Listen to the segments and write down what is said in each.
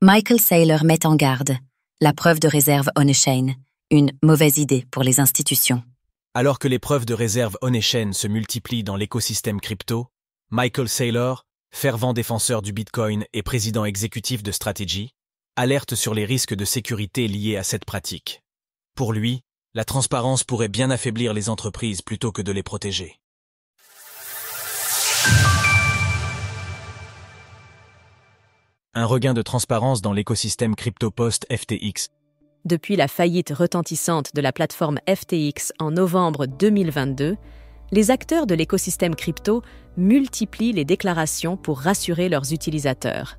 Michael Saylor met en garde. La preuve de réserve on-chain, une mauvaise idée pour les institutions. Alors que les preuves de réserve on-chain se multiplient dans l'écosystème crypto, Michael Saylor, fervent défenseur du Bitcoin et président exécutif de Strategy, alerte sur les risques de sécurité liés à cette pratique. Pour lui, la transparence pourrait bien affaiblir les entreprises plutôt que de les protéger. Un regain de transparence dans l'écosystème crypto post-FTX. Depuis la faillite retentissante de la plateforme FTX en novembre 2022, les acteurs de l'écosystème crypto multiplient les déclarations pour rassurer leurs utilisateurs.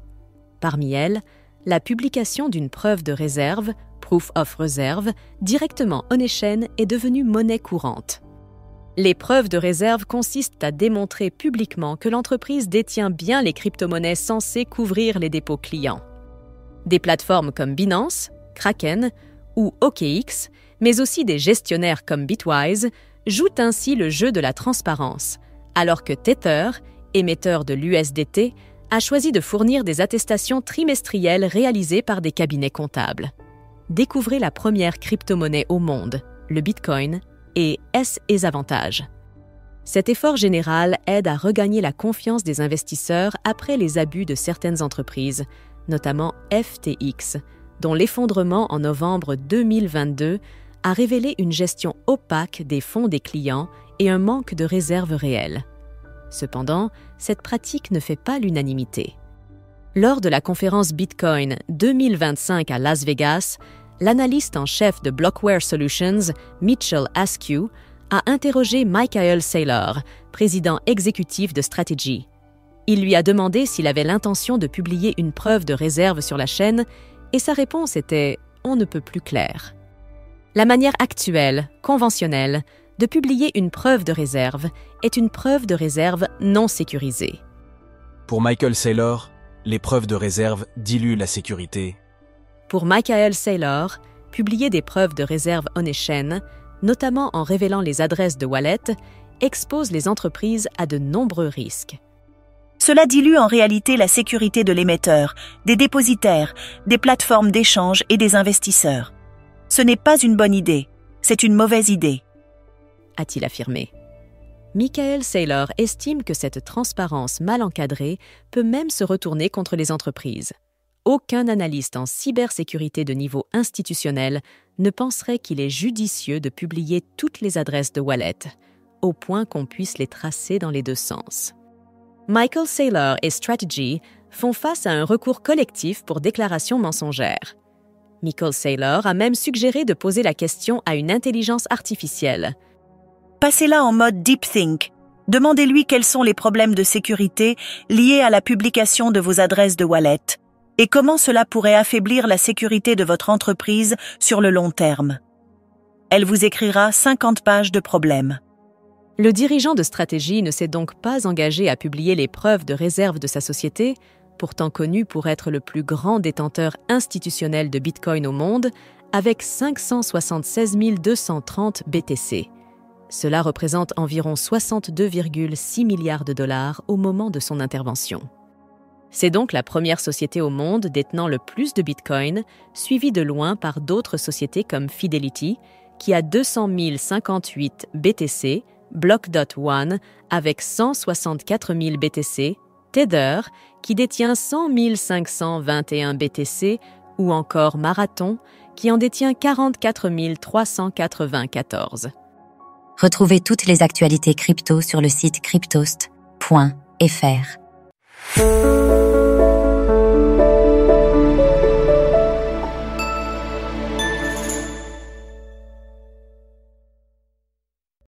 Parmi elles, la publication d'une preuve de réserve, Proof of Reserve, directement on-chain est devenue monnaie courante. Les preuves de réserve consistent à démontrer publiquement que l'entreprise détient bien les crypto-monnaies censées couvrir les dépôts clients. Des plateformes comme Binance, Kraken ou OKX, mais aussi des gestionnaires comme Bitwise, jouent ainsi le jeu de la transparence, alors que Tether, émetteur de l'USDT, a choisi de fournir des attestations trimestrielles réalisées par des cabinets comptables. Découvrez la première crypto-monnaie au monde, le Bitcoin, et ses avantages. Cet effort général aide à regagner la confiance des investisseurs après les abus de certaines entreprises, notamment FTX, dont l'effondrement en novembre 2022 a révélé une gestion opaque des fonds des clients et un manque de réserves réelles. Cependant, cette pratique ne fait pas l'unanimité. Lors de la conférence Bitcoin 2025 à Las Vegas, l'analyste en chef de Blockware Solutions, Mitchell Askew, a interrogé Michael Saylor, président exécutif de Strategy. Il lui a demandé s'il avait l'intention de publier une preuve de réserve sur la chaîne, et sa réponse était « on ne peut plus clair ». La manière actuelle, conventionnelle, de publier une preuve de réserve est une preuve de réserve non sécurisée. Pour Michael Saylor, les preuves de réserve diluent la sécurité. Pour Michael Saylor, publier des preuves de réserve on-chain, notamment en révélant les adresses de wallets, expose les entreprises à de nombreux risques. Cela dilue en réalité la sécurité de l'émetteur, des dépositaires, des plateformes d'échange et des investisseurs. Ce n'est pas une bonne idée, c'est une mauvaise idée, a-t-il affirmé. Michael Saylor estime que cette transparence mal encadrée peut même se retourner contre les entreprises. Aucun analyste en cybersécurité de niveau institutionnel ne penserait qu'il est judicieux de publier toutes les adresses de wallet, au point qu'on puisse les tracer dans les deux sens. Michael Saylor et Strategy font face à un recours collectif pour déclaration mensongère. Michael Saylor a même suggéré de poser la question à une intelligence artificielle. Passez-la en mode DeepThink. Demandez-lui quels sont les problèmes de sécurité liés à la publication de vos adresses de wallet et comment cela pourrait affaiblir la sécurité de votre entreprise sur le long terme. Elle vous écrira 50 pages de problèmes. Le dirigeant de Strategy ne s'est donc pas engagé à publier les preuves de réserve de sa société, pourtant connu pour être le plus grand détenteur institutionnel de Bitcoin au monde, avec 576 230 BTC. Cela représente environ 62,6 milliards de dollars au moment de son intervention. C'est donc la première société au monde détenant le plus de Bitcoin, suivie de loin par d'autres sociétés comme Fidelity, qui a 200 058 BTC, Block.one avec 164 000 BTC, Tether, qui détient 100 521 BTC, ou encore Marathon, qui en détient 44 394. Retrouvez toutes les actualités crypto sur le site cryptost.fr.